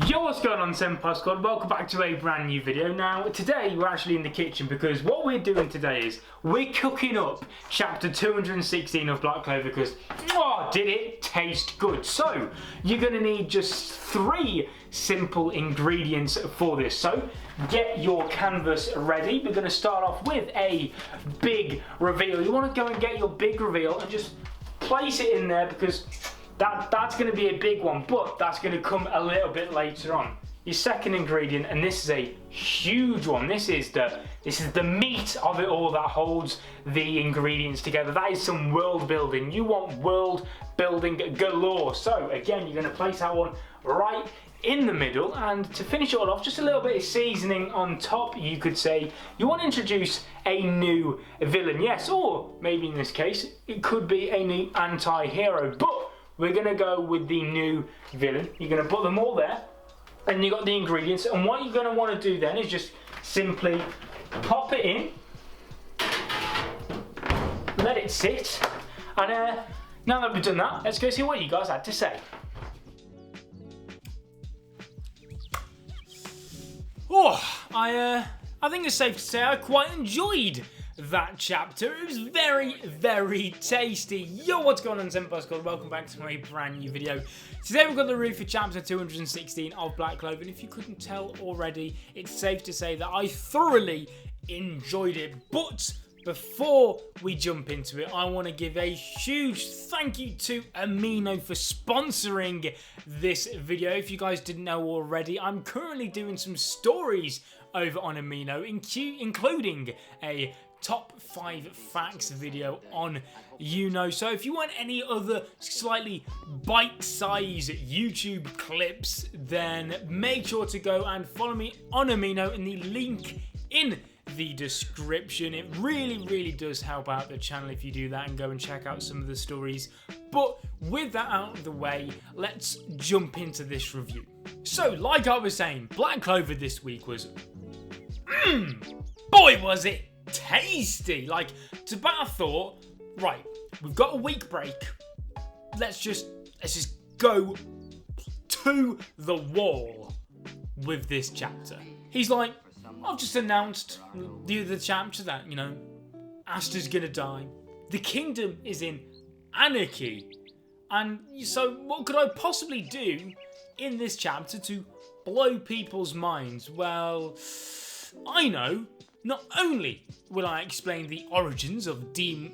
Yo, what's going on, Senpai Squad? Welcome back to a brand new video. Now, today we're actually in the kitchen because what we're doing today is we're cooking up chapter 216 of Black Clover because, did it taste good? So, you're going to need just 3 simple ingredients for this. So, get your canvas ready. We're going to start off with a big reveal. You want to go and get your big reveal and just place it in there because that's going to be a big one, but that's going to come a little bit later on. Your second ingredient, and this is a huge one. This is the meat of it all that holds the ingredients together. That is some world building. You want world building galore. So again, you're going to place that one right in the middle, and to finish it all off, just a little bit of seasoning on top. You could say you want to introduce a new villain, yes, or maybe in this case it could be a new anti-hero, but we're going to go with the new villain. You're going to put them all there, and you've got the ingredients, and what you're going to want to do then is just simply pop it in, let it sit, and now that we've done that, let's go see what you guys had to say. I think it's safe to say I quite enjoyed that chapter. It was very, very tasty. Yo, what's going on, Senpai Squad? Welcome back to my brand new video. Today we've got the review for chapter 216 of Black Clover, and if you couldn't tell already, it's safe to say that I thoroughly enjoyed it. But before we jump into it, I want to give a huge thank you to Amino for sponsoring this video. If you guys didn't know already, I'm currently doing some stories over on Amino, including a top 5 facts video on So if you want any other slightly bite-sized YouTube clips, then make sure to go and follow me on Amino in the link in the description. It really does help out the channel if you do that and go and check out some of the stories. But with that out of the way, let's jump into this review. So like I was saying, Black Clover this week was boy was it tasty. Like, Tabata thought, right, we've got a week break, let's just go to the wall with this chapter. He's like, I've just announced the other chapter that, Asta's gonna die. The kingdom is in anarchy. And so what could I possibly do in this chapter to blow people's minds? Well, I know. Not only will I explain the origins of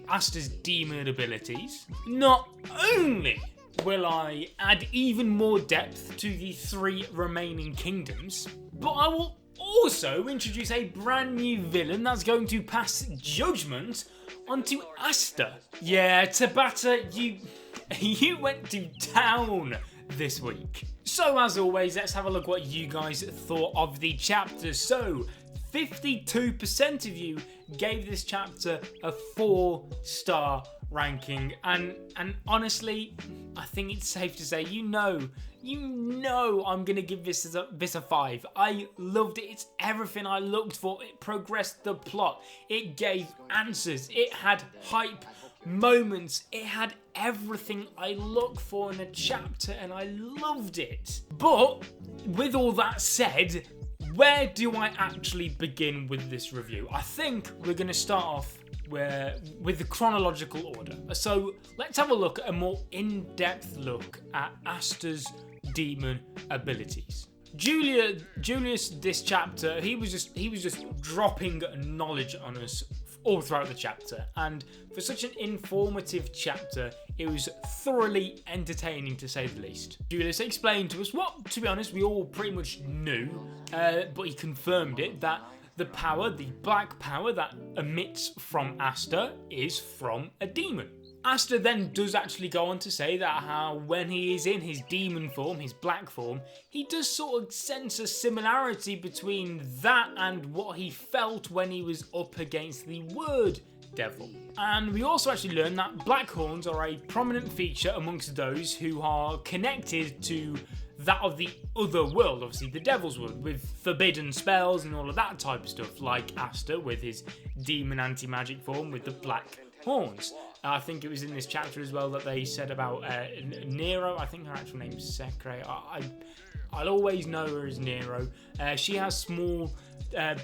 Asta's demon abilities, not only will I add even more depth to the 3 remaining kingdoms, but I will also introduce a brand new villain that's going to pass judgment onto Asta. Yeah, Tabata, you went to town this week. So as always, let's have a look what you guys thought of the chapter. So 52% of you gave this chapter a 4-star ranking, and honestly, I think it's safe to say you know I'm gonna give this a 5. I loved it. It's everything I looked for. It progressed the plot. It gave answers. It had hype moments. It had everything I look for in a chapter, and I loved it. But with all that said, where do I actually begin with this review? I think we're going to start off with the chronological order. So let's have a look at a more in-depth look at Asta's demon abilities. Julius, this chapter, he was just dropping knowledge on us all throughout the chapter, and for such an informative chapter, it was thoroughly entertaining to say the least. Julius explained to us what, to be honest, we all pretty much knew, but he confirmed it, that the black power that emits from Asta is from a demon. Asta then does actually go on to say that how when he is in his demon form, his black form, he does sort of sense a similarity between that and what he felt when he was up against the word devil. And we also actually learn that black horns are a prominent feature amongst those who are connected to that of the other world, obviously the devil's world, with forbidden spells and all of that type of stuff, like Asta with his demon anti-magic form with the black horns. I think it was in this chapter as well that they said about Nero. I think her actual name is Secre. I'll always know her as Nero. She has small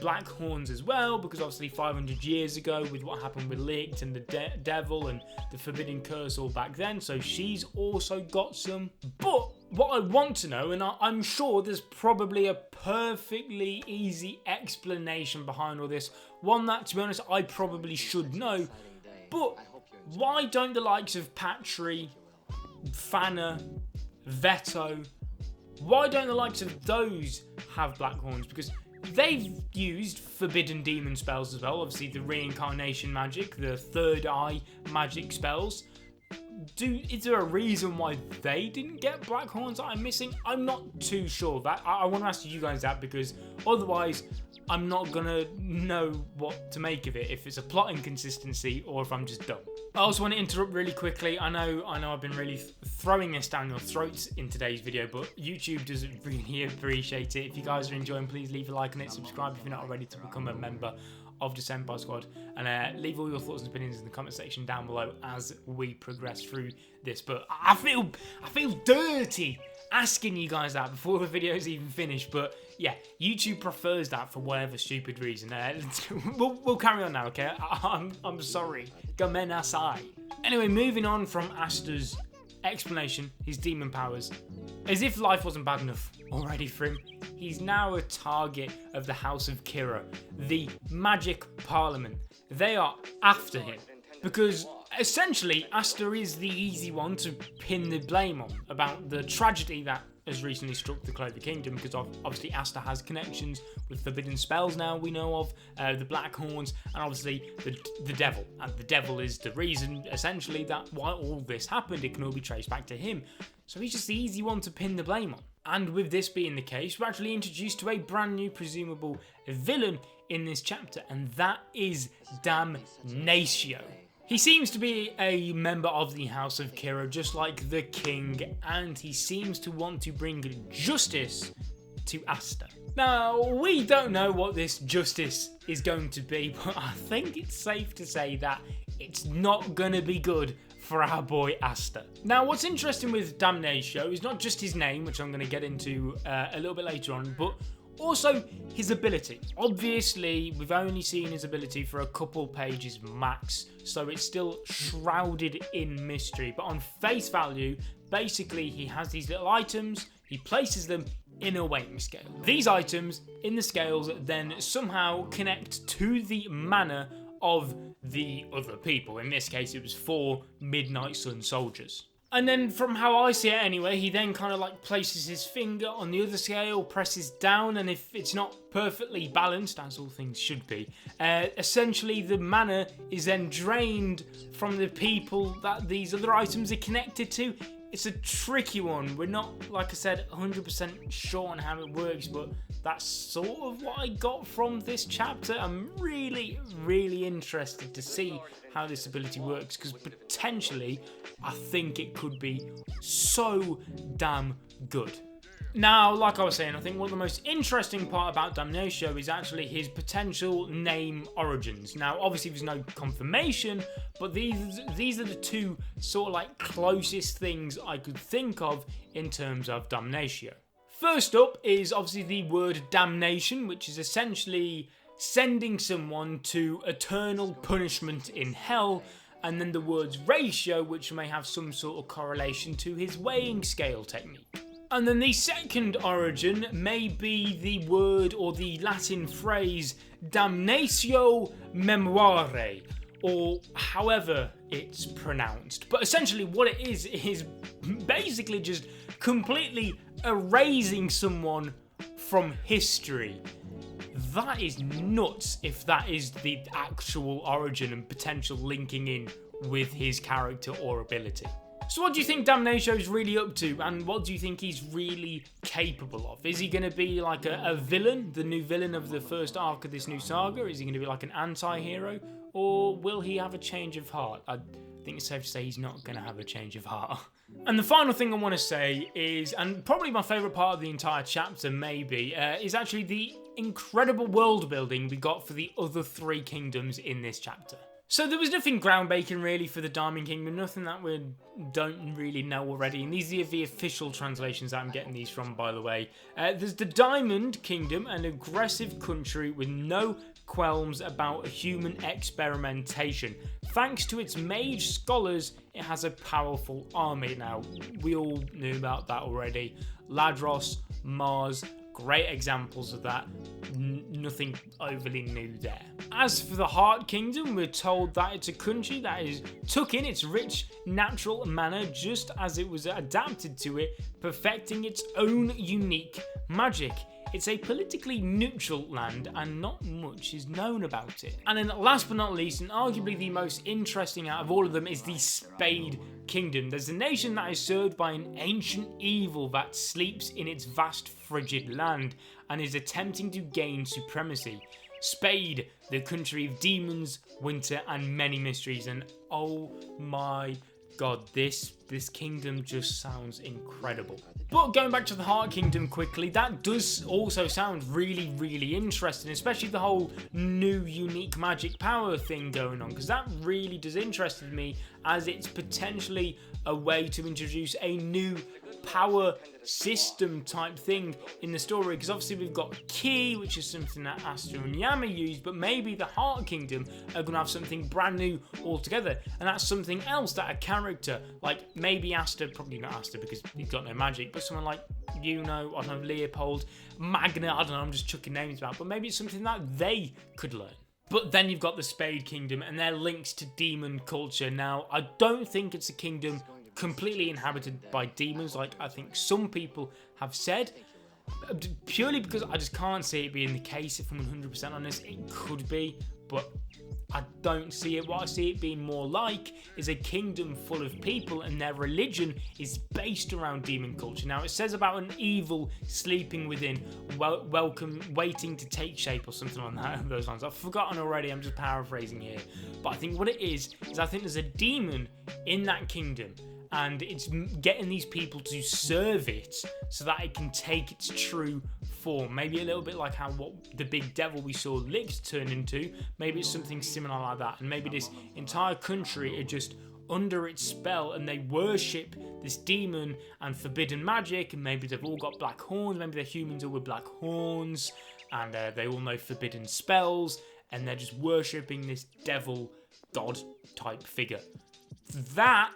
black horns as well, because obviously 500 years ago with what happened with Licht and the devil and the forbidden curse all back then, so she's also got some. But what I want to know, and I'm sure there's probably a perfectly easy explanation behind all this, one that, to be honest, I probably should know, but why don't the likes of Patry, Fanna, Veto, why don't the likes of those have black horns? Because they've used forbidden demon spells as well. Obviously, the reincarnation magic, the third eye magic spells. Is there a reason why they didn't get black horns that I'm missing? I'm not too sure of that. I want to ask you guys that, because otherwise I'm not going to know what to make of it, if it's a plot inconsistency or if I'm just dumb. I also want to interrupt really quickly. I know I've been really throwing this down your throats in today's video, but YouTube doesn't really appreciate it. If you guys are enjoying, please leave a like on it, subscribe if you're not already to become a member of the Senpai Squad, and leave all your thoughts and opinions in the comment section down below as we progress through this. But I feel dirty asking you guys that before the video's even finished, but yeah, YouTube prefers that for whatever stupid reason. We'll carry on now, okay? I'm sorry. Gomen nasai. Anyway, moving on from Asta's explanation, his demon powers. As if life wasn't bad enough already for him, he's now a target of the House of Kira, the Magic Parliament. They are after him because essentially Asta is the easy one to pin the blame on about the tragedy that has recently struck the Clover Kingdom, because obviously Asta has connections with forbidden spells now we know of, the Black Horns, and obviously the devil. And the devil is the reason, essentially, that why all this happened. It can all be traced back to him. So he's just the easy one to pin the blame on. And with this being the case, we're actually introduced to a brand new presumable villain in this chapter, and that is Damnatio. He seems to be a member of the House of Kira, just like the king, and he seems to want to bring justice to Asta. Now, we don't know what this justice is going to be, but I think it's safe to say that it's not going to be good for our boy Asta. Now, what's interesting with Damnatio is not just his name, which I'm going to get into a little bit later on, but also his ability. Obviously, we've only seen his ability for a couple pages max, so it's still shrouded in mystery. But on face value, basically he has these little items, he places them in a weighing scale. These items in the scales then somehow connect to the mana of the other people. In this case, it was 4 Midnight Sun soldiers. And then from how I see it anyway, he then kind of like places his finger on the other scale, presses down, and if it's not perfectly balanced, as all things should be, essentially the mana is then drained from the people that these other items are connected to. It's a tricky one. We're not, like I said, 100% sure on how it works, but that's sort of what I got from this chapter. I'm really, really interested to see how this ability works, because potentially I think it could be so damn good. Now, like I was saying, I think one of the most interesting part about Damnatio is actually his potential name origins. Now, obviously there's no confirmation, but these are the two sort of like closest things I could think of in terms of Damnatio. First up is obviously the word damnation, which is essentially sending someone to eternal punishment in hell, and then the words ratio, which may have some sort of correlation to his weighing scale technique. And then the second origin may be the word or the Latin phrase damnatio memorae, or however it's pronounced. But essentially what it is basically just completely erasing someone from history. That is nuts if that is the actual origin and potential linking in with his character or ability. So what do you think Damnatio is really up to, and what do you think he's really capable of? Is he going to be like a villain, the new villain of the first arc of this new saga? Is he going to be like an anti-hero, or will he have a change of heart? I think it's safe to say he's not going to have a change of heart. And the final thing I want to say is, and probably my favourite part of the entire chapter maybe, is actually the incredible world building we got for the other 3 kingdoms in this chapter. So there was nothing groundbreaking really for the Diamond Kingdom, nothing that we don't really know already. And these are the official translations that I'm getting these from, by the way. There's the Diamond Kingdom, an aggressive country with no qualms about human experimentation. Thanks to its mage scholars, it has a powerful army. Now, we all knew about that already. Ladros, Mars, great examples of that. Nothing overly new there. As for the Heart Kingdom, we're told that it's a country that took in its rich natural manner just as it was adapted to it, perfecting its own unique magic. It's a politically neutral land and not much is known about it. And then last but not least, and arguably the most interesting out of all of them, is the Spade Kingdom. There's a nation that is served by an ancient evil that sleeps in its vast frigid land and is attempting to gain supremacy. Spade, the country of demons, winter and many mysteries, and oh my god, this kingdom just sounds incredible. But going back to the Heart Kingdom quickly, that does also sound really, really interesting, especially the whole new unique magic power thing going on, because that really does interest me, as it's potentially a way to introduce a new power system type thing in the story, because obviously we've got Ki, which is something that Asta and Yama use, but maybe the Heart Kingdom are going to have something brand new altogether, and that's something else that a character like maybe Asta, probably not Asta because he's got no magic, but someone like, you know, I don't know, Leopold, Magna, I don't know, I'm just chucking names about, but maybe it's something that they could learn. But then you've got the Spade Kingdom and their links to demon culture. Now, I don't think it's a kingdom completely inhabited by demons, like I think some people have said, purely because I just can't see it being the case. If I'm 100% honest, it could be, but I don't see it. What I see it being more like is a kingdom full of people, and their religion is based around demon culture. Now, it says about an evil sleeping within, waiting to take shape, or something on those lines. I've forgotten already, I'm just paraphrasing here. But I think what it is I think there's a demon in that kingdom, and it's getting these people to serve it so that it can take its true form. Maybe a little bit like how what the big devil we saw Lix turn into. Maybe it's something similar like that. And maybe this entire country are just under its spell and they worship this demon and forbidden magic. And maybe they've all got black horns. Maybe they're humans all with black horns. And they all know forbidden spells. And they're just worshipping this devil god type figure. That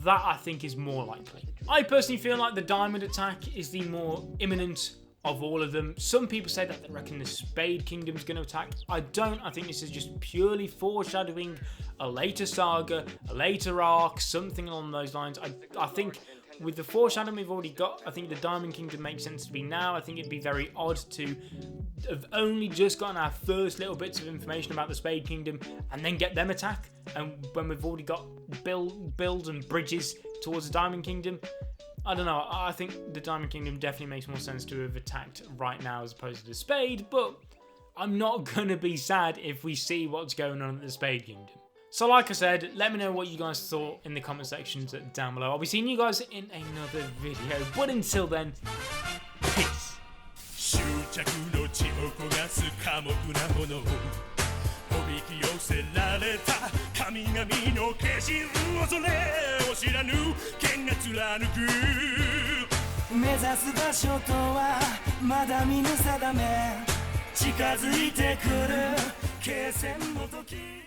I think is more likely. I personally feel like the diamond attack is the more imminent of all of them. Some people say that they reckon the Spade Kingdom's going to attack. I don't. I think this is just purely foreshadowing a later saga, a later arc, something along those lines. I think with the foreshadowing we've already got, I think the Diamond Kingdom makes sense to be now. I think it'd be very odd to have only just gotten our first little bits of information about the Spade Kingdom and then get them attack. And when we've already got builds and bridges towards the Diamond Kingdom, I don't know. I think the Diamond Kingdom definitely makes more sense to have attacked right now as opposed to the Spade, but I'm not going to be sad if we see what's going on at the Spade Kingdom. So like I said, let me know what you guys thought in the comment sections down below. I'll be seeing you guys in another video, but until then, peace. 執着の地獄がす寡黙なものをおびき寄せられた神々の化身恐れを知らぬ剣が貫く目指す場所とはまだ見ぬ定め近づいてくる決戦の時